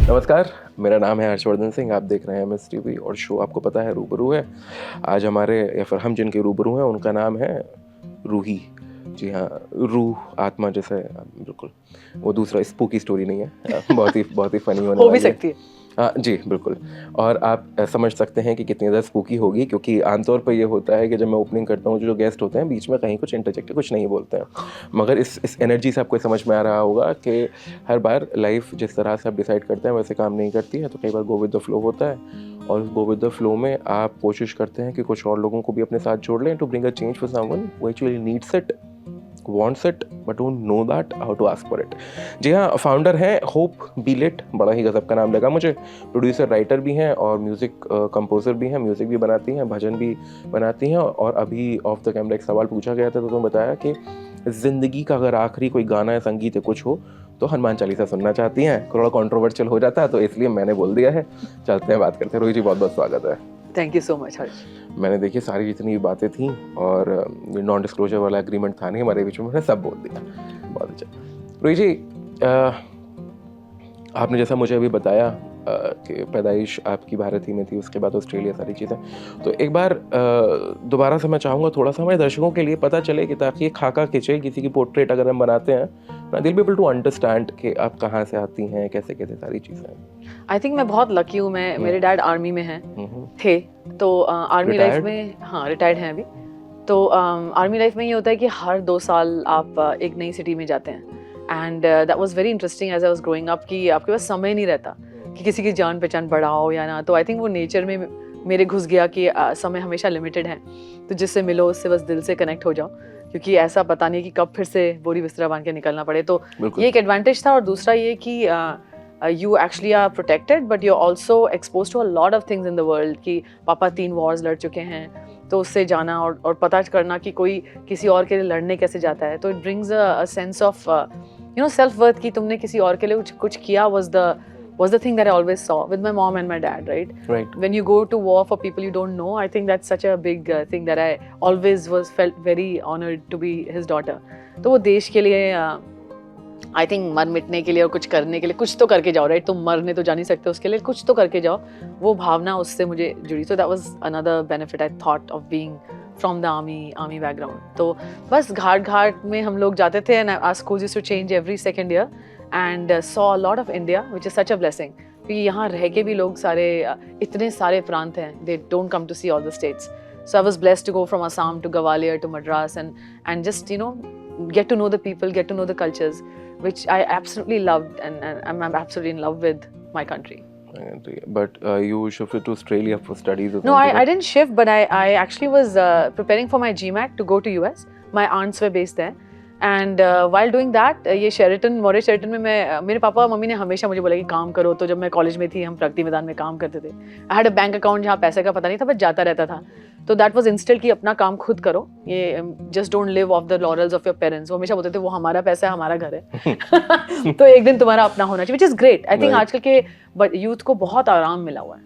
नमस्कार, मेरा नाम है हर्षवर्धन सिंह। आप देख रहे हैं MS टीवी और शो आपको पता है रूबरू है। आज हमारे या फिर हम जिनके रूबरू हैं उनका नाम है रूही। जी हाँ, रूह आत्मा जैसे बिल्कुल। वो दूसरा स्पूकी स्टोरी नहीं है, बहुत ही फनी होने हो भी वाली है। सकती है। हाँ जी, बिल्कुल। और आप समझ सकते हैं कि कितनी ज़्यादा स्पूकी होगी, क्योंकि आमतौर पर ये होता है कि जब मैं ओपनिंग करता हूँ जो गेस्ट होते हैं बीच में कहीं कुछ इंटरजेक्ट कुछ नहीं बोलते हैं, मगर इस एनर्जी से आपको समझ में आ रहा होगा कि हर बार लाइफ जिस तरह से आप डिसाइड करते हैं वैसे काम नहीं करती है। तो कई बार गो विद द फ्लो होता है, और उस गो विद द फ्लो में आप कोशिश करते हैं कि कुछ और लोगों को भी अपने साथ जोड़ लें to bring a change for someone who actually needs it, wants it but don't know that how to ask for it। जी हाँ, फाउंडर हैं होप बीलेट, बड़ा ही गजब का नाम लगा मुझे। प्रोड्यूसर राइटर भी हैं और म्यूज़िक कंपोजर भी हैं, म्यूज़िक भी बनाती हैं, भजन भी बनाती हैं। और अभी ऑफ द कैमरा एक सवाल पूछा गया था तो तुमने बताया कि ज़िंदगी का अगर आखिरी कोई गाना या संगीत या कुछ हो तो हनुमान चालीसा सुनना चाहती हैं। थोड़ा कॉन्ट्रोवर्शियल हो जाता है तो इसलिए मैंने बोल दिया है। चलते हैं, बात करते हैं। रोहित जी, बहुत बहुत स्वागत है। थैंक यू सो मच हर्ष। मैंने देखिए सारी जितनी बातें थी और नॉन डिस्क्लोजर वाला एग्रीमेंट था नहीं हमारे बीच में, मैंने सब बोल दिया। बहुत अच्छा। रोहित जी, आपने जैसा मुझे अभी बताया कि पैदाइश आपकी भारत ही में थी, उसके बाद ऑस्ट्रेलिया, सारी चीज़ें, तो एक बार दोबारा से मैं चाहूँगा थोड़ा सा हमारे दर्शकों के लिए पता चले कि ताकि ये खाका खिंचे किसी की पोर्ट्रेट अगर हम बनाते हैं ना, दिल बी एबल टू अंडरस्टैंड कि आप कहाँ से आती हैं, कैसे कैसे सारी चीज़ें। आई थिंक मैं बहुत लकी हूँ। मैं मेरे डैड आर्मी में हैं थे, तो आर्मी लाइफ में, हाँ रिटायर्ड हैं अभी। तो आर्मी लाइफ में ये होता है कि हर 2 साल आप एक नई सिटी में जाते हैं। And that was very interesting as I was growing up कि आपके पास समय नहीं रहता कि किसी की जान पहचान बढ़ाओ या ना। तो आई थिंक वो नेचर में मेरे घुस गया कि समय हमेशा लिमिटेड है, तो जिससे मिलो उससे बस दिल से कनेक्ट हो जाओ, क्योंकि ऐसा पता नहीं कि कब फिर से बोरी बिस्तरा बांध के निकलना पड़े। तो ये एक एडवांटेज था। और दूसरा ये कि you actually are protected but you're also exposed to a lot of things in the world कि पापा 3 wars लड़ चुके हैं, तो उससे जाना और पता करना कि कोई किसी और के लिए लड़ने कैसे जाता है, तो it brings a sense of self worth कि तुमने किसी और के लिए कुछ किया was the thing that I always saw with my mom and my dad, right? When you go to war for people you don't know, I think that's such a big thing that I always felt very honored to be his daughter। तो वो देश के लिए I think मर मिटने के लिए और कुछ करने के लिए कुछ तो करके जाओ, राइट? तुम मरने तो जा नहीं सकते, उसके लिए कुछ तो करके जाओ, वो भावना उससे मुझे जुड़ी। So that was another benefit I thought of being from the army background. तो बस घाट घाट में हम लोग जाते थे and our schools used to change every second year and saw a lot of India which is such a blessing, क्योंकि यहाँ रह के भी लोग सारे इतने सारे प्रांत हैं, they don't come to see all the states. So I was blessed to go from Assam to Gwalior to Madras and just get to know the people, get to know the cultures, which I absolutely loved, and I'm absolutely in love with my country. But you shifted to Australia for studies or something? No, I didn't shift, but I actually was preparing for my GMAT to go to US. My aunts were based there. And while doing that, ये Sheraton, Morris Sheraton में मैं, मेरे पापा और mummy ने हमेशा मुझे बोला कि काम करो। तो जब मैं कॉलेज में थी हम प्रगति मैदान में काम करते थे। I had a bank account जहाँ पैसे का पता नहीं था, बस जाता रहता था। तो दैट वाज इंस्टिल्ड कि अपना काम खुद करो, ये just don't live of the laurels of your parents. वो हमेशा बोलते थे वो हमारा पैसा है, हमारा घर है तो एक दिन तुम्हारा अपना होना चाहिए, which is great. I think आजकल के यूथ को बहुत आराम मिला हुआ है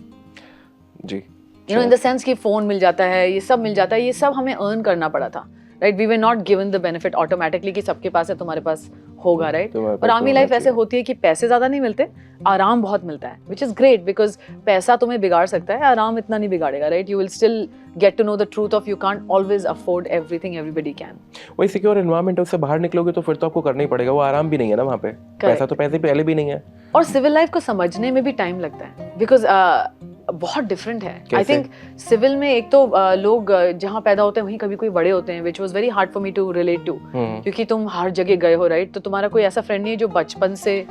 जी, इन द सेंस कि फोन मिल जाता है, ये सब मिल जाता है, ये सब हमें अर्न करना पड़ा था, right? We were not given the benefit automatically कि सबके पास है, तुम्हारे पास होगा, राइट? और आर्मी लाइफ ऐसे होती है कि पैसे ज्यादा नहीं मिलते, आराम बहुत मिलता है, विच इज ग्रेट, बिकॉज पैसा तुम्हें बिगाड़ सकता है, आराम इतना नहीं बिगाड़ेगा, right? You will still get to know the truth of you can't always afford everything everybody can. वही सिक्योर एनवायरनमेंट है, उससे बाहर निकलोगे तो फिर तो आपको करना ही पड़ेगा, वो आराम भी नहीं है ना वहाँ पे, पैसा तो पैसे पहले भी नहीं है। और सिविल लाइफ को समझने में भी टाइम लगता है, बिकॉज बहुत डिफरेंट है। आई थिंक सिविल में एक तो लोग जहाँ पैदा होते हैं वहीं कभी कोई बड़े होते हैं, which was very hard for me to relate to, क्योंकि तुम हर जगह गए हो, राइट? तो तुम्हारा कोई ऐसा फ्रेंड नहीं है जो बचपन से,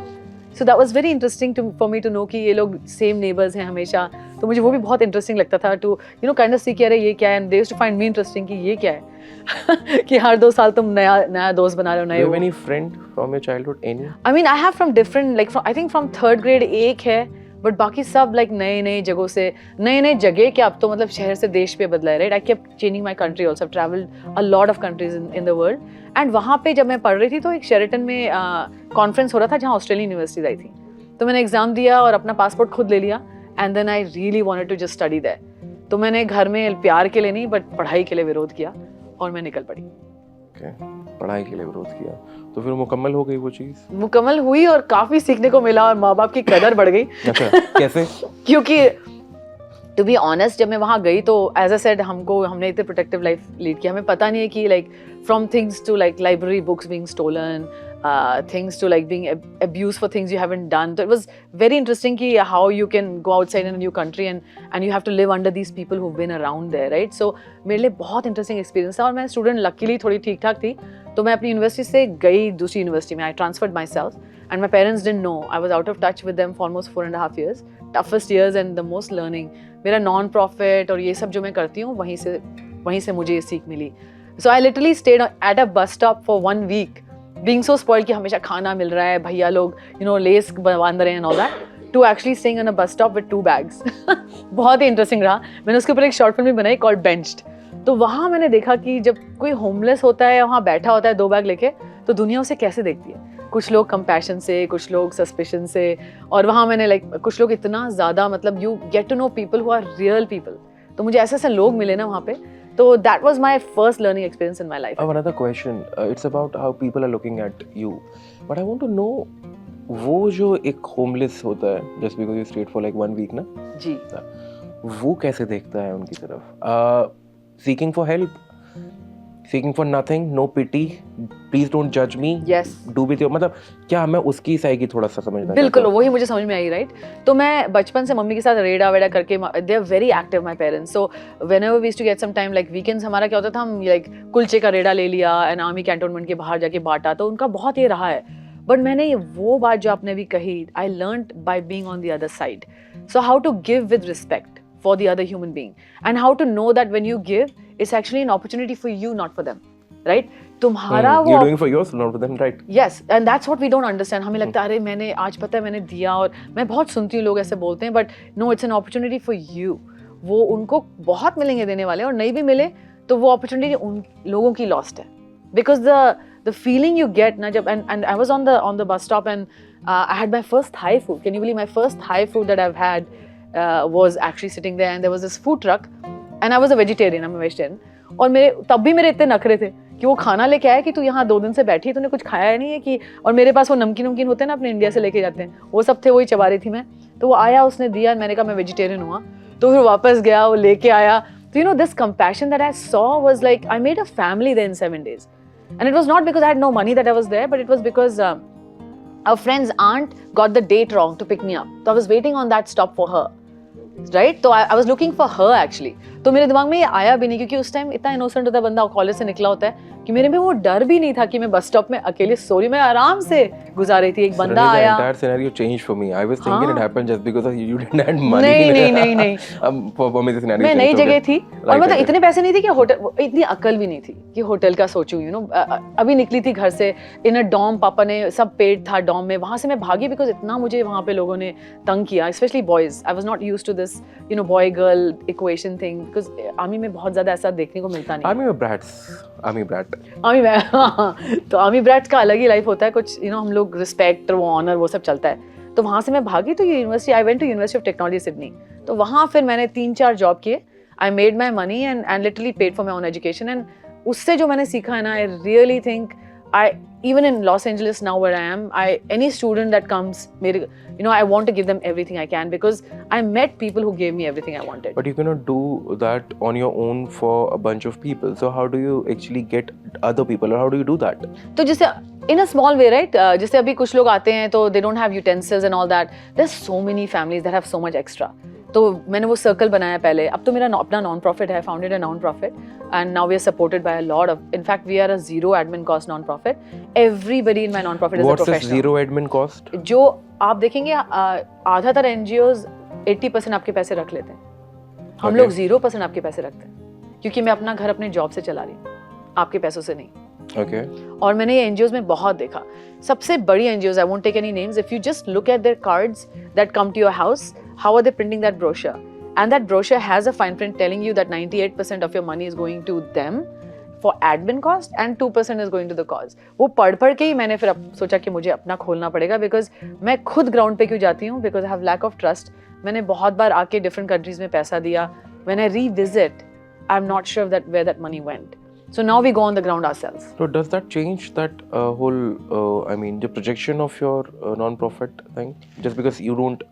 so that was very interesting for me to know कि ये लोग सेम नेबर्स हैं हमेशा। तो मुझे वो भी बहुत इंटरेस्टिंग लगता था टू काइंड ऑफ सी कि अरे ये क्या है, and they used to find me interesting कि ये क्या है कि हर 2 साल तुम नया दोस्त बना रहे हो, नए। Any friend from your childhood? Any? I mean I have from different, like I think from 3rd grade एक है, बट बाकी सब लाइक नए जगहों से, नए जगह के, अब तो मतलब शहर से देश पे बदला है, right? I kept changing my country also, I travelled a lot of countries in the world. And वहाँ पे जब मैं पढ़ रही थी तो एक शेरेटन में कॉन्फ्रेंस हो रहा था जहाँ ऑस्ट्रेलियन यूनिवर्सिटीज आई थी, तो मैंने एग्जाम दिया और अपना पासपोर्ट खुद ले लिया, and then I really wanted to just study there. तो मैंने घर में प्यार के लिए नहीं बट पढ़ाई के लिए विरोध किया और मैं निकल पड़ी। ओके, पढ़ाई के लिए विरोध किया, तो फिर मुकम्मल हो गई वो चीज़? मुकम्मल हुई और काफ़ी सीखने को मिला और माँ बाप की कदर बढ़ गई। अच्छा, कैसे? क्योंकि टू बी ऑनेस्ट जब मैं वहाँ गई तो एज अ सेड हमने इतने प्रोटेक्टिव लाइफ लीड किया, हमें पता नहीं है कि like from things to like library books being stolen, things to like being abused for things you haven't done. So it was very interesting ki how you can go outside in a new country and you have to live under these people who've been around there, right? So मेरे लिए बहुत interesting experience था और मैं student luckily थोड़ी ठीक ठाक थी, तो मैं अपनी यूनिवर्सिटी से गई दूसरी यूनिवर्सिटी में. I transferred myself and my parents didn't know. I was out of touch with them for almost 4.5 years. Toughest years and the most learning. मेरा non-profit और ये सब जो मैं करती हूँ वहीं से मुझे ये सीख मिली. So I literally stayed at a bus stop for 1 week. Being so spoiled कि हमेशा खाना मिल रहा है, भैया लोग लेस बांध रहे हैं and all that, to actually staying on a bus stop with 2 bags. बहुत ही इंटरेस्टिंग रहा. मैंने उसके ऊपर एक शॉर्ट फिल्म भी बनाई called Benched. तो वहाँ मैंने देखा कि जब कोई होमलेस होता है वहाँ बैठा होता है 2 बैग लेके, तो दुनिया उसे कैसे देखती है. कुछ लोग कंपैशन से, कुछ लोग सस्पिशन से, और वहाँ मैंने कुछ लोग इतना ज़्यादा मतलब you get to know people who are real people. तो मुझे ऐसे लोग मिले ना वहाँ पे. So that was my first learning experience in my life. I have another question. It's about how people are looking at you. But I want to know, वो जो एक homeless होता है, just because you stayed for like 1 week ना? जी. वो कैसे देखता है उनकी तरफ? Seeking for help, seeking for nothing, no pity, please don't judge me. Yes. Do with your, मतलब क्या मैं उसकी साइकी थोड़ा सा समझना बिल्कुल वही मुझे समझ में आई, राइट. तो मैं बचपन से मम्मी के साथ रेडा वेडा करके, they are very active my parents. So whenever we used to get some time like weekends, हमारा क्या होता था, हम लाइक कुलचे का रेडा ले लिया एंड आर्मी कैंटोनमेंट के बाहर जाके बांटा. तो उनका बहुत ये रहा है. बट मैंने वो बात जो आपने अभी कही, I learned by being on the other side. So how to give with respect for the other human being and how to know that when you give it's actually an opportunity for you, not for them, right? तुम्हारा वो you're doing for yours, not for them, right? Yes, and that's what we don't understand. हमें लगता है अरे मैंने आज पता है मैंने दिया, और मैं बहुत सुनती हूँ लोग ऐसे बोलते हैं, but no, it's an opportunity for you. वो उनको बहुत मिलेंगे देने वाले, और नहीं भी मिले तो वो opportunity उन लोगों की lost है. Because the feeling you get ना जब, and I was on the bus stop and I had my first Thai food. Can you believe my first Thai food that I've had was actually sitting there, and there was this food truck and I was a vegetarian, I'm a vegetarian. और मेरे तब भी मेरे इतने नखरे थे कि वो खाना लेके आया कि तू यहाँ 2 दिन से बैठी है, तूने कुछ खाया नहीं है कि, और मेरे पास वो नमकीन होते हैं ना अपने इंडिया से लेके जाते हैं, वो सब थे, वही चबा रही थी मैं. तो वो आया, उसने दिया, मैंने कहा मैं वेजिटेरियन हुआ, तो फिर वापस गया, वो लेके आया. तो this compassion that I saw was like I made a family there in 7 days, and it was not because I had no money that I was there, but it was because our friend's aunt got the date wrong to pick me up. So I was waiting on that stop for her. Right. तो I was looking for her actually. तो मेरे दिमाग में ये आया भी नहीं, क्योंकि उस टाइम इतना इनोसेंट होता है बंदा, कॉलेज से निकला होता है, कि मेरे में वो डर भी नहीं था कि मैं बस स्टॉप में अकेले सो रही, मैं आराम से गुजार रही थी. एक बंदा आया. The entire scenario changed for me. I was thinking it happened just because you didn't have money. नहीं. For me the scenario. मैं नई जगह थी और मतलब इतने पैसे नहीं थे कि होटल, इतनी अकल भी नहीं थी कि होटल का सोचूं. अभी निकली थी घर से इन अ डॉम, पापा ने सब पेड था डॉम में, वहां से मैं भागी बिकॉज इतना मुझे वहां पे लोगों ने तंग किया, specially boys. I was not used to this boy girl equation thing, because army में बहुत ज्यादा ऐसा देखने को मिलता नहीं. आर्मी में ब्रैट्स, आर्मी ब्रैट, आर्मी में तो आर्मी ब्रैट्स का अलग ही लाइफ होता है. कुछ हम लोग रिस्पेक्ट, वो ऑनर, वो सब चलता है. तो वहाँ से मैं भागी तो university, I went to University of Technology Sydney. तो वहाँ फिर मैंने 3-4 जॉब किए. I made my money and literally paid for my own education. And उससे जो मैंने सीखा है ना, I really think even in Los Angeles now where I am, any student that comes, I want to give them everything I can, because I met people who gave me everything I wanted. But you cannot do that on your own for a bunch of people. So how do you actually get other people, or how do you do that? तो जैसे in a small way, right? जैसे अभी कुछ लोग आते हैं तो they don't have utensils and all that. There's so many families that have so much extra. तो मैंने वो सर्कल बनाया पहले. अब तो मेरा अपना नॉन प्रॉफिट है, founded a non profit, and now we are supported by a lot of, in fact we are a zero admin cost non profit. Everybody in my non profit is a professional. What's the zero admin cost? जो आप देखेंगे आधातर NGOs 80% आपके पैसे रख लेते हैं. हम लोग 0% आपके पैसे रखते हैं, क्योंकि मैं अपना घर अपने जॉब से चला रही हूँ, आपके पैसों से नहीं. Okay. और मैंने ये एनजीओज में बहुत देखा. सबसे बड़ी NGOs, I won't take any names, if you just look at their cards that come to your house, how are they printing that brochure? And that brochure has a fine print telling you that 98% of your money is going to them for admin cost and 2% is going to the cause. वो पढ़ के ही मैंने फिर सोचा कि मुझे अपना खोलना पड़ेगा, बिकॉज मैं खुद ग्राउंड पे क्यों जाती हूँ, because I have lack of trust. मैंने बहुत बार आके डिफरेंट कंट्रीज में पैसा दिया. When I revisit, I am not sure that where that money went. So now we go on the ground ourselves. So does that change that whole, I mean, the projection of your non-profit thing? Just because you don't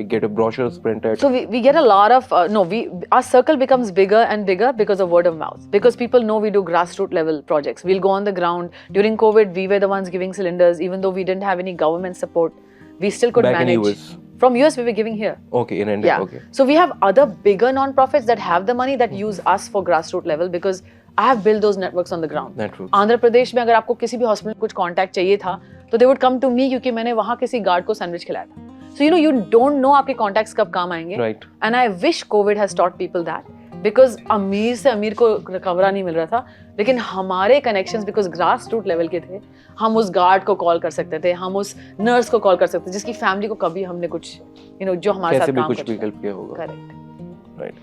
get a brochure printed? So we get a lot of, our circle becomes bigger and bigger because of word of mouth. Because people know we do grassroots level projects. We'll go on the ground. During COVID, we were the ones giving cylinders. Even though we didn't have any government support, we still could Back manage. in US? From US, we were giving here. Okay, in India, Yeah. okay. So we have other bigger non-profits that have the money that use us for grassroots level because I have built those networks on the ground. Networks. Andhra Pradesh में अगर आपको किसी भी hospital में कुछ contact चाहिए था तो they would come to me क्योंकि मैंने वहाँ किसी गार्ड को सैंडविच खिलाया था. So you don't know आपके कॉन्टैक्ट्स कब काम आएंगे. Right. And I wish COVID has taught people that. Because अमीर से अमीर को कवरा नहीं मिल रहा था, लेकिन हमारे connections because grass root level के थे, हम उस गार्ड को कॉल कर सकते थे, हम उस नर्स को कॉल कर सकते थे जिसकी फैमिली को कभी हमने कुछ जो हमारे साथ काम कुछ भी हेल्प किया होगा. Correct. Right.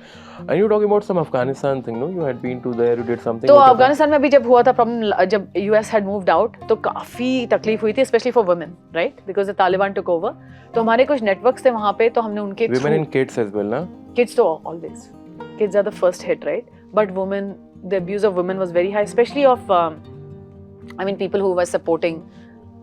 And you talking about some Afghanistan thing, no? You had been to there, you did something. तो अफगानिस्तान में भी जब हुआ था प्रॉब्लम, जब US had moved out, तो काफ़ी तकलीफ हुई थी, specially for women, right, because the Taliban took over. तो हमारे कुछ नेटवर्क्स थे वहाँ पे, तो हमने उनके women and kids as well, ना? Kids तो always. Kids are the first hit, right? But women, the abuse of women was very high, especially of, people who were supporting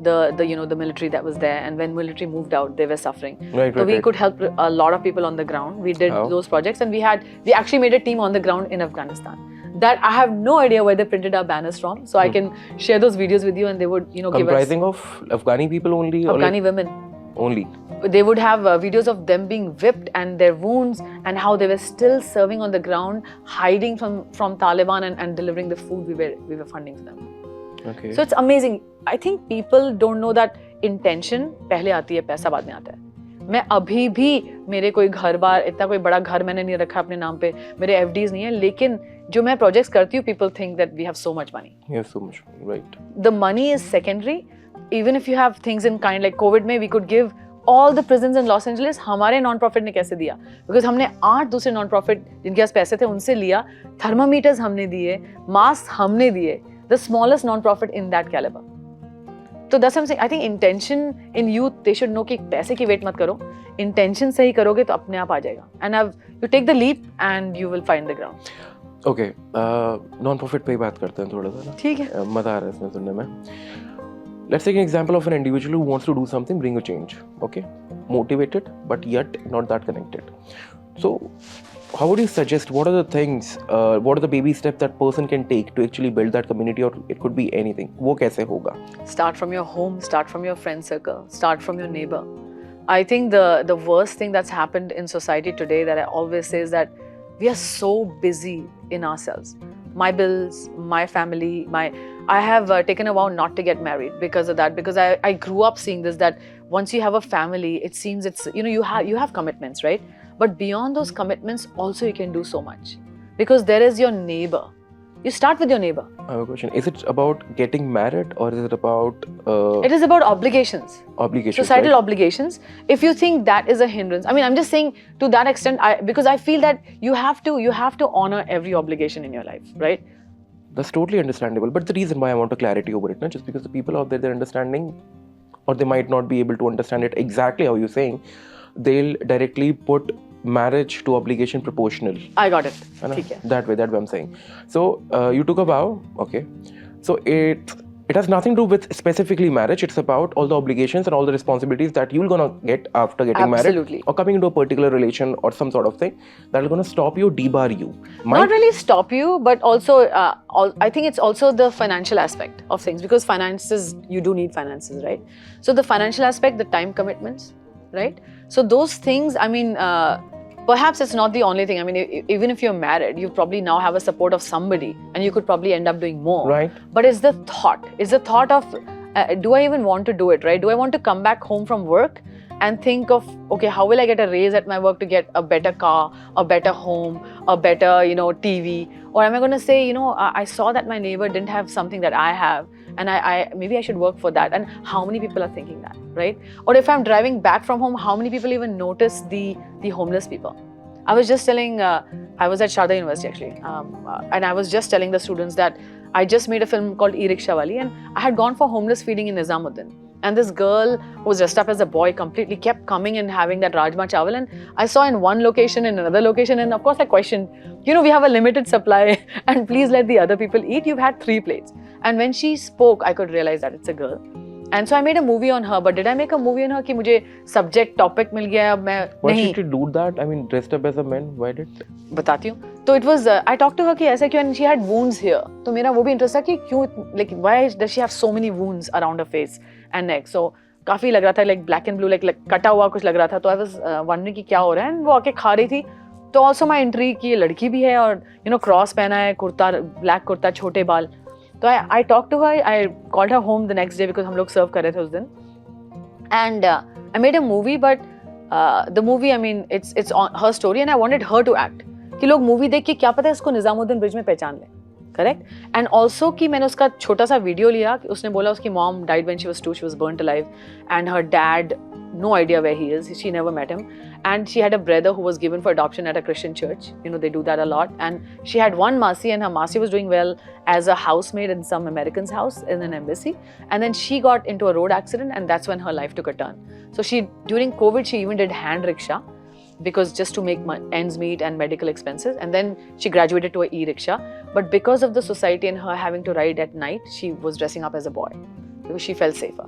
the military that was there, and when military moved out, they were suffering. Right, so we could help a lot of people on the ground. We did those projects, and we actually made a team on the ground in Afghanistan. That I have no idea where they printed our banners from, so I can share those videos with you, and they would give us. Comprising of Afghani people only? Afghani women. Only. They would have videos of them being whipped and their wounds, and how they were still serving on the ground, hiding from Taliban and delivering the food we were funding for them. Okay. So it's amazing. I think people don't know that intention पहले आती है, पैसा बाद में आता है. मैं अभी भी मेरे कोई घर बार, इतना कोई बड़ा घर मैंने नहीं रखा अपने नाम पे, मेरे FDs नहीं है, लेकिन जो मैं प्रोजेक्ट्स करती हूँ, people think that we have so much money. You have so much money, right. The money is secondary. Even if you have things in kind, like COVID में we could give all the prisons in Los Angeles. हमारे non profit ने कैसे दिया? Because हमने 8 दूसरे non profit जिनके पास पैसे थे उनसे लिया, थर्मामीटर्स हमने दिए, मास्क हमने दिए. The smallest non-profit in that caliber. So that's what I'm saying. I think intention in youth, they should know कि पैसे की वेट मत करो. Intention सही करोगे तो अपने आप आ जाएगा. And you take the leap and you will find the ground. Okay. Non-profit पे ही बात करते हैं थोड़ा सा ना. ठीक है. मजा आ रहा है इसमें सुनने में. Let's take an example of an individual who wants to do something, bring a change. Okay. Motivated, but yet not that connected. So, how would you suggest, what are the things, what are the baby steps that person can take to actually build that community, or it could be anything? वो कैसे होगा? Start from your home, start from your friend circle, start from your neighbor. I think the worst thing that's happened in society today that I always say is that we are so busy in ourselves. My bills, my family, I have taken a vow not to get married because of that, because I grew up seeing this, that once you have a family, it seems it's, you have commitments, right? But beyond those commitments, also you can do so much. Because there is your neighbor. You start with your neighbor. I have a question. Is it about getting married, or is it about... It is about obligations. Obligations, Societal right? obligations. If you think that is a hindrance, I'm just saying to that extent, because I feel that you have to honor every obligation in your life, right? That's totally understandable. But the reason why I want a clarity over it, not just because the people out there, they're understanding, or they might not be able to understand it exactly how you're saying, they'll directly put marriage to obligation proportional. I got it. That way I'm saying. So you took a vow, okay. So it has nothing to do with specifically marriage. It's about all the obligations and all the responsibilities that you're gonna get after getting married, or coming into a particular relation or some sort of thing that is gonna stop you, debar you. Not really stop you, but also I think it's also the financial aspect of things, because finances, you do need finances, right? So the financial aspect, the time commitments, right? So those things, perhaps it's not the only thing. Even if you're married, you probably now have a support of somebody, and you could probably end up doing more. Right. But it's the thought of, do I even want to do it, right? Do I want to come back home from work and think of, okay, how will I get a raise at my work to get a better car, a better home, a better, TV? Or am I going to say, I saw that my neighbor didn't have something that I have, and maybe I should work for that. And how many people are thinking that, right? Or if I'm driving back from home, how many people even notice the homeless people? I was just telling, I was at Sharda University actually, and I was just telling the students that I just made a film called E-Rickshaw Wali, and I had gone for homeless feeding in Nizamuddin. And this girl who was dressed up as a boy completely kept coming and having that rajma chawal. And I saw in one location, in another location, and of course I questioned, you know, we have a limited supply and please let the other people eat. You've had 3 plates. And when she spoke, I could realize that it's a girl. And so I made a movie on her. But did I make a movie on her कि मुझे subject topic मिल गया अब मैं Why नहीं should she do that? I mean, dressed up as a man, why did? बताती हूँ. तो it was I talked to her कि ऐसा क्यों, and she had wounds here. तो मेरा वो भी interest था कि क्यों, like why does she have so many wounds around her face and neck. So काफी लग रहा था like black and blue, like कटा हुआ कुछ लग रहा था. तो I was wondering कि क्या हो रहा है. And वो आके खा रही थी. तो also my intrigue कि ये लड़की भी है और you know cross पहना है, कुर्ता, black कुर्ता, छोटे बाल. तो I talked to her. I called her home the next day because हम लोग serve कर रहे थे उस दिन. And I made a movie, but the movie, I mean, it's on her story, and I wanted her to act. कि लोग movie देख के क्या पता है इसको निजामुद्दीन ब्रिज में पहचान लें, करेक्ट. एंड ऑल्सो कि मैंने उसका छोटा सा वीडियो लिया कि उसने बोला उसकी mom died when she was 2, she was burned alive, and her dad no idea where he is, she never met him, and she had a brother who was given for adoption at a Christian church. You know, they do that a lot. And she had one masi, and her masi was doing well as a housemaid in some American's house in an embassy, and then she got into a road accident, and that's when her life took a turn. So she, during COVID, she even did hand rickshaw because just to make ends meet and medical expenses, and then she graduated to a e-rickshaw. But because of the society and her having to ride at night, she was dressing up as a boy because she felt safer,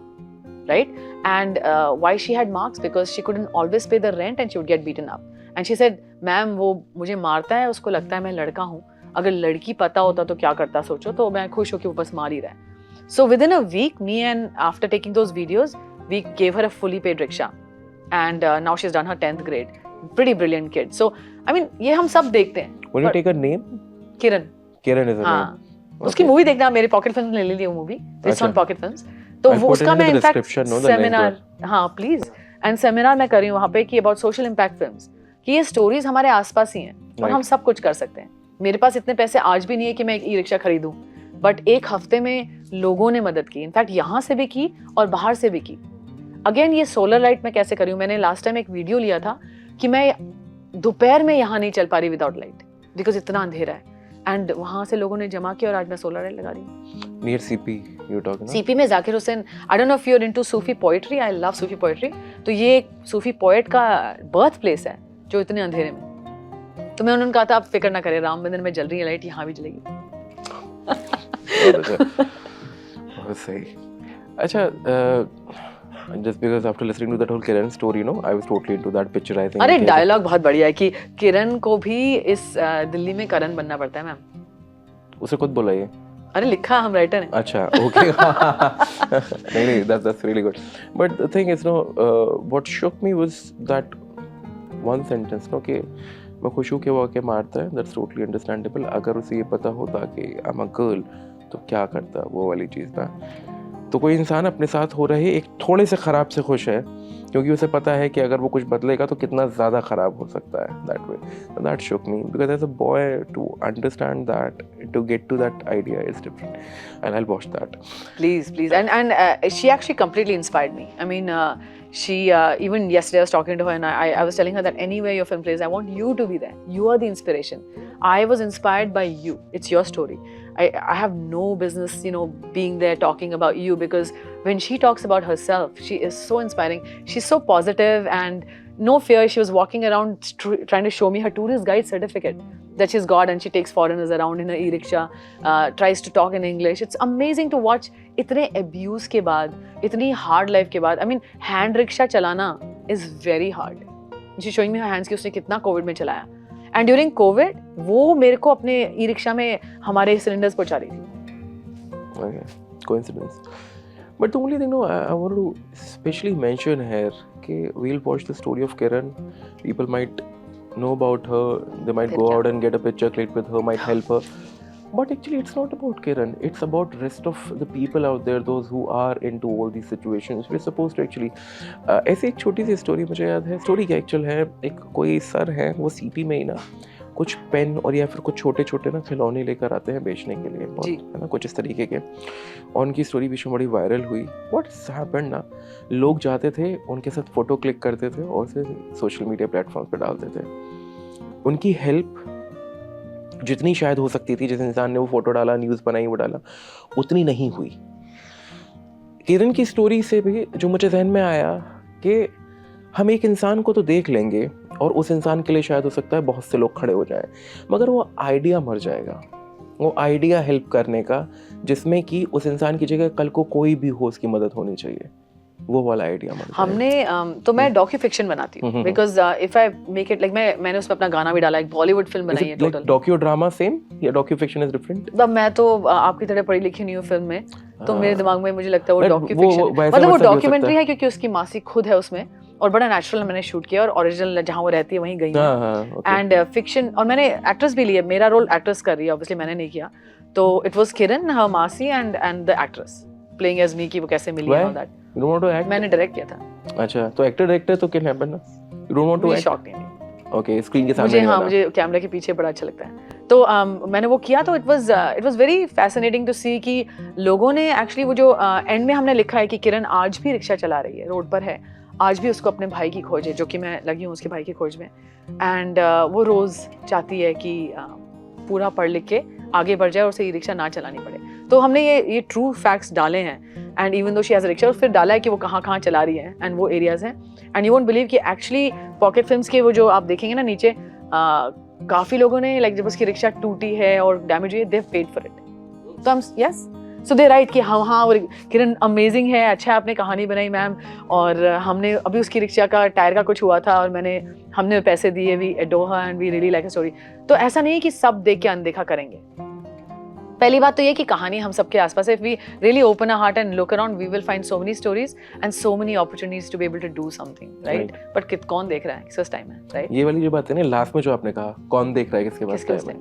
right? And why she had marks? Because she couldn't always pay the rent and she would get beaten up. And she said, "Ma'am, वो मुझे मारता है, उसको लगता है मैं लड़का हूँ. अगर लड़की पता होता तो क्या करता सोचो. तो मैं खुश हूँ कि वो बस मार ही रहा है." So within a week, me and after taking those videos, we gave her a fully paid rickshaw, and now she's done her 10th grade. Pretty brilliant kid. So I mean, ये हम सब देखते हैं. Will you take her name? Kiran. Kiran is her हाँ. name. उसकी movie देखना, मेरे pocket film ले ली वो movie. It's on Pocket Films. तो I'll वो put it उसका in मैं the in fact description, no, the link seminar, to हाँ प्लीज, एंड सेमिनार मैं कर रही हूँ वहाँ पे कि अबाउट सोशल इम्पैक्ट फिल्म्स, कि ये स्टोरीज हमारे आसपास ही हैं और हम सब कुछ कर सकते हैं. मेरे पास इतने पैसे आज भी नहीं है कि मैं एक ई रिक्शा खरीदूं, बट एक हफ्ते में लोगों ने मदद की, इनफैक्ट यहाँ से भी की और बाहर से भी की. अगेन ये सोलर लाइट मैं कैसे करी हूँ, मैंने लास्ट टाइम एक वीडियो लिया था कि मैं दोपहर में यहाँ नहीं चल पा रही विदाउट लाइट बिकॉज इतना अंधेरा है, एंड वहाँ से लोगों ने जमा किया और आज मैं सोलर लाइट लगा रही हूँ. Near CP, you talking? CP में Zakir Hussain, I don't know if you are into Sufi poetry, I love Sufi poetry. तो ये एक सूफी पोएट का बर्थ प्लेस है जो इतने अंधेरे में. तो मैं उन्होंने कहा था आप फिक्र ना करें, राम मंदिर में जल रही है लाइट, यहाँ भी जलेगी. बहुत सही. अच्छा, just because after listening to that whole Kiran story, you know, I was totally into that picture. I think. अरे डायलॉग बहुत बढ़िया है कि किरण को भी इस दिल्ली में करण बनना पड़ता है. मैम उसे खुद बोला ये? अरे लिखा, हम राइटर हैं. अच्छा, okay. नहीं, that's really good. But the thing is, no, what shook me was that one sentence, no, कि मैं खुश हूँ कि वो आके मारता है. That's totally understandable. अगर उसे ये पता होता कि I'm a girl, तो क्या करता, वो वाली चीज़ ना. तो कोई इंसान अपने साथ हो रहे एक थोड़े से ख़राब से खुश है क्योंकि उसे पता है कि अगर वो कुछ बदलेगा तो कितना ज़्यादा ख़राब हो सकता है. That way, that shock me because as a boy to understand that, to get to that idea is different, and I will watch that. Please. And she actually completely inspired me. I mean, she even yesterday I was talking to her and I was telling her that anywhere your film plays, I want you to be there. You are the inspiration. I was inspired by you. It's your story. I have no business, you know, being there talking about you because when she talks about herself, she is so inspiring. She's so positive and no fear. She was walking around trying to show me her tourist guide certificate that she's got, and she takes foreigners around in her e-rickshaw, tries to talk in English. It's amazing to watch. इतने abuse के बाद, इतनी hard life के बाद, I mean, hand rickshaw चलाना is very hard. She's showing me her hands कि उसने कितना COVID में चलाया. एंड ड्यूरिंग कोविड वो मेरे को अपने ई रिक्शा में हमारे सिलेंडर्स पहुंचा रही थी. Okay, coincidence. But the only thing, no, I want to especially mention here, okay, we'll watch the story of Kiran. People might know about her. They might go out and get a picture clicked with her, might help her. But actually, it's not about Kiran. It's about rest of the people out there, those who are into all these situations. We're supposed to actually. ऐसे एक छोटी सी story मुझे याद है. Story क्या actual है, एक कोई सर है, वो सीपी में ही ना कुछ पेन और या फिर कुछ छोटे छोटे ना खिलौने लेकर आते हैं बेचने के लिए, है ना, कुछ इस तरीके के. और उनकी स्टोरी बीच में बड़ी वायरल हुई. व्हाट्स हैपेंड ना, लोग जाते थे उनके साथ फ़ोटो क्लिक करते थे और उसे सोशल मीडिया प्लेटफॉर्म पर डालते थे. उनकी हेल्प जितनी शायद हो सकती थी, जिस इंसान ने वो फ़ोटो डाला, न्यूज़ बनाई, वो डाला, उतनी नहीं हुई. किरण की स्टोरी से भी जो मुझे जहन में आया कि हम एक इंसान को तो देख लेंगे और उस इंसान के लिए शायद हो सकता है बहुत से लोग खड़े हो जाएं, मगर वो आइडिया मर जाएगा, वो आइडिया हेल्प करने का जिसमें कि उस इंसान की जगह कल को कोई भी हो उसकी मदद होनी चाहिए, वो वाला आइडिया मर जाएगा। हमने तो मैं डॉक्यू फिक्शन बनाती हूँ because if I make it like मैंने उसमें अपना गाना भी डाला, एक बॉलीवुड फिल्म बनाई है टोटल। डॉक्यू ड्रामा सेम या डॉक्यू फिक्शन इज डिफरेंट? अब मैं तो आपकी तरह पढ़ी लिखी नहीं हूँ फिल्म में, तो मेरे दिमाग में मुझे लगता है वो डॉक्यू वो फिक्शन वैसा मतलब वो वैसा भी हो डॉक्यूमेंट्री सकता है क्योंकि उसकी मासी खुद है उसमें और बड़ा नेचुरल मैंने शूट किया और ओरिजिनल जहाँ वो रहती है वहीं गई है एंड फिक्शन। और मैंने एक्ट्रेस भी ली है, मेरा रोल एक्ट्रेस कर रही है, ऑब्वियसली मैंने नहीं किया। तो इट वाज किरण, हर मासी and the actress playing as me, कि वो कैसे मिली and all that. You don't want to act? मैंने डायरेक्ट किया था। अच्छा, तो एक्टर डायरेक्टर तो कैन हैपन ना? You don't want to मुझे act? शौक नहीं। ओके, स्क्रीन के सामने मुझे नहीं हाँ आना। मुझे कैमरा के पीछे बड़ा अच्छा लगता है। तो मैंने वो किया तो it was very fascinating to see कि लोगों ने एक्चुअली वो जो एंड में हमने लिखा है कि किरण आज भी रिक्शा चला रही है, रोड पर है, आज भी उसको अपने भाई की खोज है, जो कि मैं लगी हूँ उसके भाई की खोज में। एंड वो रोज़ चाहती है कि पूरा पढ़ लिख के आगे बढ़ जाए और उसे ई रिक्शा ना चलानी पड़े। तो हमने ये ट्रू फैक्ट्स डाले हैं and even though she has rickshaw, फिर डाला है कि वो कहाँ कहाँ चला रही है एंड वो एरियाज़ हैं। एंड यू वोंट बिलीव कि एक्चुअली पॉकेट फिल्म्स के वो जो आप देखेंगे ना नीचे, काफ़ी लोगों ने लाइक जब उसकी रिक्शा टूटी है और डैमेज हुई है, they have paid for it. तो हम यस सो दे राइट कि हाँ वो किरण अमेजिंग है, अच्छा आपने कहानी बनाई मैम, और हमने अभी उसकी रिक्शा का टायर का कुछ हुआ था और हमने पैसे दिए, we adore her and we really like a story. तो ऐसा नहीं है कि सब देख के अनदेखा करेंगे। पहली बात तो ये कि कहानी हम सबके आसपास है। If we really open a heart and look around, we will find so many stories and so many opportunities to be able to do something, right? But कौन देख रहा है, किस टाइम है, राइट? ये वाली जो बात है ना लास्ट में जो आपने कहा, कौन देख रहा है किसके पास टाइम है,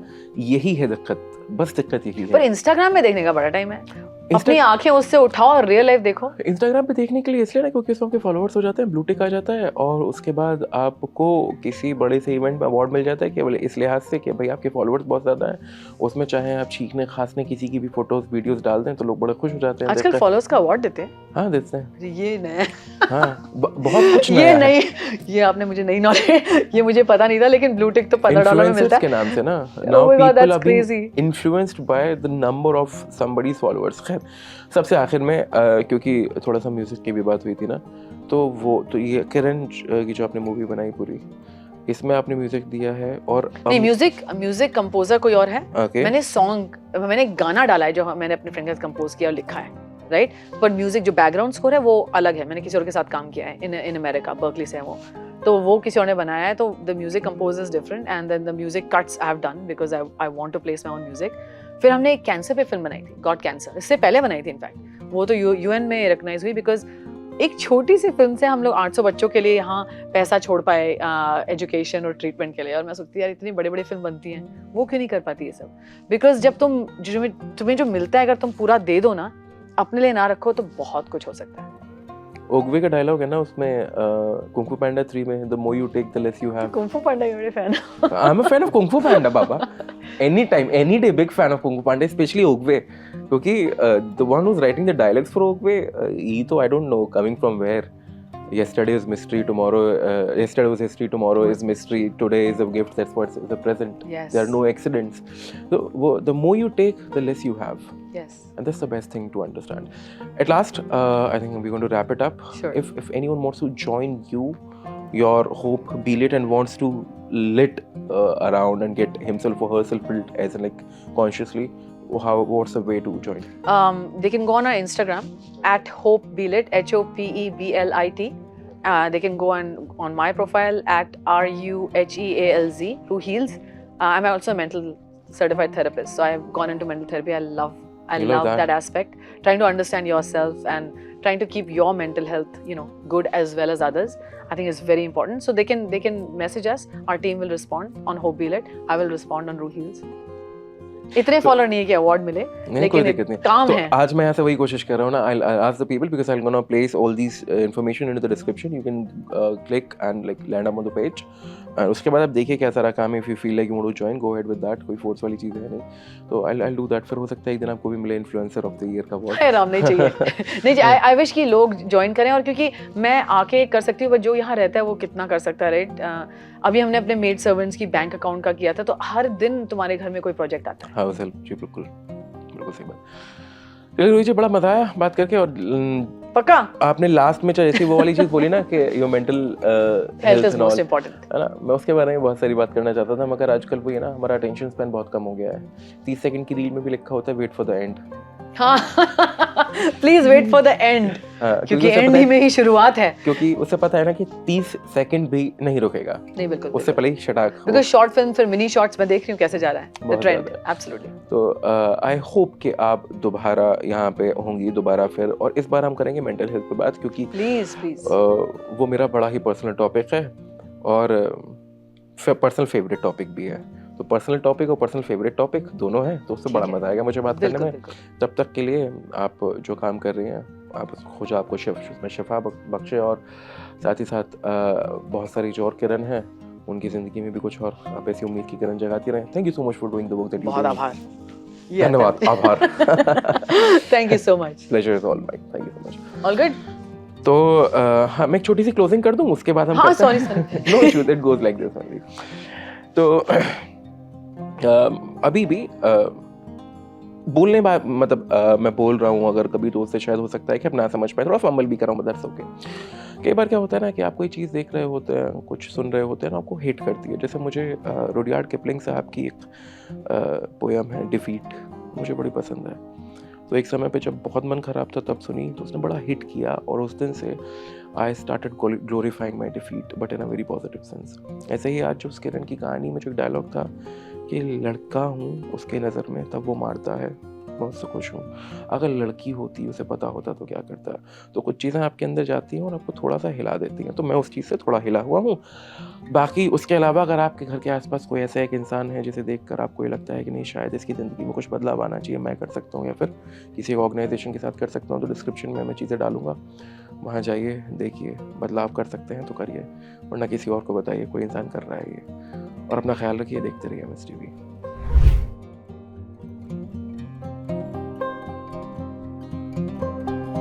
यही है दिक्कत, बस दिक्कत यही है। पर इंस्टाग्राम में देखने का बड़ा टाइम है। अपनी आंखें उससे उठाओ और रियल लाइफ देखो। इंस्टाग्राम पे देखने के लिए इसलिए ना क्योंकि उसमें आपके फॉलोअर्स हो जाते हैं, ब्लू टिक आ जाता है और उसके बाद आपको किसी बड़े से इवेंट में अवार्ड मिल जाता है केवल इस लिहाज से कि भाई आपके फॉलोअर्स बहुत ज़्यादा हैं। उसमें चाहे आप छींकने खांसने किसी की भी फोटोज वीडियोस डाल दें तो लोग बड़े खुश हो जाते हैं। आजकल फॉलोअर्स का अवार्ड देते हैं। हाँ देते हैं। ये नया हाँ बहुत कुछ नया ये है। नहीं, ये आपने मुझे नई नॉलेज, ये मुझे पता नहीं था, लेकिन ब्लू टिक तो $15 में मिलता है के नाम से ना। Oh my God, that's crazy. Influenced by the number of somebody's followers. खैर सबसे आखिर में क्योंकि थोड़ा सा म्यूजिक की भी बात हुई थी ना, तो ये किरण की जो आपने मूवी बनाई पूरी, इसमें आपने म्यूजिक दिया है और नहीं, म्यूजिक कंपोजर कोई और है। मैंने गाना डाला है जो मैंने अपने फ्रेंड के साथ कंपोज किया और लिखा है, राइट? पर म्यूजिक जो बैकग्राउंड स्कोर है वो अलग है, मैंने किसी और के साथ काम किया है इन अमेरिका, बर्कली से है वो, तो वो किसी और ने बनाया है। तो the music composer is different and then the music cuts I have done because I want to place my own music. फिर हमने एक कैंसर पे फिल्म बनाई थी, गॉड कैंसर, इससे पहले बनाई थी इनफैक्ट, वो तो यूएन में रिकॉग्नाइज हुई बिकॉज एक छोटी सी फिल्म से हम लोग 800 बच्चों के लिए यहाँ पैसा छोड़ पाए एजुकेशन और ट्रीटमेंट के लिए। और मैं सोचती यार इतनी बड़ी बड़ी फिल्म बनती हैं, वो क्यों नहीं कर पाती ये सब? बिकॉज जब तुम्हें जो मिलता है अगर तुम पूरा दे दो ना, अपने लिए ना रखो, तो बहुत कुछ हो सकता है। ओगवे का डायलॉग है ना उसमें कुंग फू पैंडा 3 में, the more you take the less you have. Kung fu panda की बड़ी fan. I am a fan of kung fu panda बाबा, any time any day big fan of kung fu panda, especially Oogway, क्योंकि the one who is writing the dialogues for Oogway, he तो I don't know coming from where. Yesterday is mystery, yesterday was history, tomorrow is mystery, today is a gift, that's what's the present. Yes. There are no accidents. So the more you take, the less you have. Yes. And that's the best thing to understand. At last, I think we're going to wrap it up. Sure. If anyone wants to join you, your Hope Be Lit, and wants to lit around and get himself or herself built as in like consciously, what's the way to join? They can go on our Instagram at Hope Be Lit, HOPEBLIT. They can go on my profile at RUHEALZ, Ru Heals. I'm also a mental certified therapist, so I've gone into mental therapy. I love that aspect. Trying to understand yourself and trying to keep your mental health, good as well as others. I think it's very important. So they can message us. Our team will respond on Hope Be Lit. I will respond on Ru Heals. इतने follower नहीं है कि award मिले, लेकिन काम तो है। आज मैं यहाँ से वही कोशिश कर रहा हूँ ना, I'll ask the people because I'm gonna place all these information into the description. You can click and like land up on the page. उसके बाद आप देखिए क्या सारा काम है। If you feel like you want to join, go ahead with that. कोई force वाली चीज़ है नहीं, तो I'll do that। फिर हो सकता है एक दिन आपको भी मिले इन्फ्लुएंसर ऑफ द ईयर का अवार्ड। है, नहीं चाहिए नहीं चाहिए। आई विश कि लोग ज्वाइन करें, और क्योंकि मैं आके कर सकती हूँ, बट जो यहाँ रहता है वो कितना कर सकता है, राइट? अभी हमने अपने मेड सर्वेंट्स की बैंक अकाउंट का किया था, तो हर दिन तुम्हारे घर में कोई प्रोजेक्ट आता है। हाँ हेल्प जी, बिल्कुल सही बात। चलिए रोहित जी, बड़ा मजा आया बात करके। और पक्का आपने लास्ट में जैसी वो वाली चीज बोली ना कि your mental health health is and most all, important. है ना, मैं उसके बारे में बहुत सारी बात करना चाहता था, मगर आजकल वो ये ना हमारा अटेंशन स्पैन बहुत कम हो गया है। 30 सेकंड की रील में भी लिखा होता है वेट फॉर द एंड। हाँ please wait for the end, क्योंकि एंड ही में ही शुरुआत है। क्योंकि उसे पता है ना कि 30 सेकंड भी नहीं रुकेगा, नहीं बिल्कुल, उससे पहले ही शटाक हो। बिकॉज़ शॉर्ट फिल्म फिर मिनी शॉर्ट्स मैं देख रही हूँ कैसे जा रहा है द बहुत ट्रेंड। ज़्यादा एब्सोल्युटली। तो आई होप कि आप दोबारा यहाँ पे होंगी दोबारा फिर, और इस बार हम करेंगे मेंटल हेल्थ पे बात, क्योंकि प्लीज प्लीज वो मेरा बड़ा ही पर्सनल टॉपिक है और पर्सनल फेवरेट टॉपिक भी है। तो पर्सनल टॉपिक और पर्सनल फेवरेट टॉपिक दोनों है, तो उससे बड़ा मजा आएगा मुझे बात करने में। तब तक के लिए आप जो काम कर रही हैं, आप खुद आपको शिफा बख्शे, और साथ ही साथ बहुत सारी जो और किरण हैं उनकी ज़िंदगी में भी कुछ और आप ऐसी उम्मीद की किरण जगाती रहें। Thank you so much for doing the work that you do. बहुत आभार। धन्यवाद, आभार। Thank you so much. Pleasure is all mine. Thank you so much. All good. तो हाँ, मैं एक छोटी सी क्लोजिंग कर दूं, उसके बाद हम हाँ, करते हैं। Sorry no issues, it goes like this only. तो अभी भी बोलने बात मतलब मैं बोल रहा हूँ, अगर कभी दोस्त से शायद हो सकता है कि अब ना समझ पाए, थोड़ा फंबल भी कर रहा हूँ, बदर्स होके। कई बार क्या होता है ना कि आप कोई चीज़ देख रहे होते हैं, कुछ सुन रहे होते हैं ना, आपको हिट करती है। जैसे मुझे रुडयार्ड किपलिंग साहब की एक पोयम है डिफीट, मुझे बड़ी पसंद है। तो एक समय पे जब बहुत मन खराब था तब सुनी, तो उसने बड़ा हिट किया, और उस दिन से I started glorifying my defeat, but in a very positive sense. ऐसे ही आज जो उस किरण की कहानी में जो एक डायलॉग था कि लड़का हूँ उसके नज़र में तब वो मारता है, मैं उससे खुश हूँ। अगर लड़की होती, उसे पता होता तो क्या करता। तो कुछ चीज़ें आपके अंदर जाती हैं और आपको थोड़ा सा हिला देती हैं, तो मैं उस चीज़ से थोड़ा हिला हुआ हूँ। बाकी उसके अलावा अगर आपके घर के आसपास कोई ऐसा एक इंसान है जिसे देखकर आपको ये लगता है कि नहीं शायद इसकी ज़िंदगी में कुछ बदलाव आना चाहिए, मैं कर सकता हूँ या फिर किसी ऑर्गेनाइजेशन के साथ कर सकता हूँ, तो डिस्क्रिप्शन में मैं चीज़ें डालूंगा, वहाँ जाइए, देखिए, बदलाव कर सकते हैं तो करिए, वरना किसी और को बताइए कोई इंसान कर रहा है ये। और अपना ख्याल रखिए, देखते रहिए MS TV।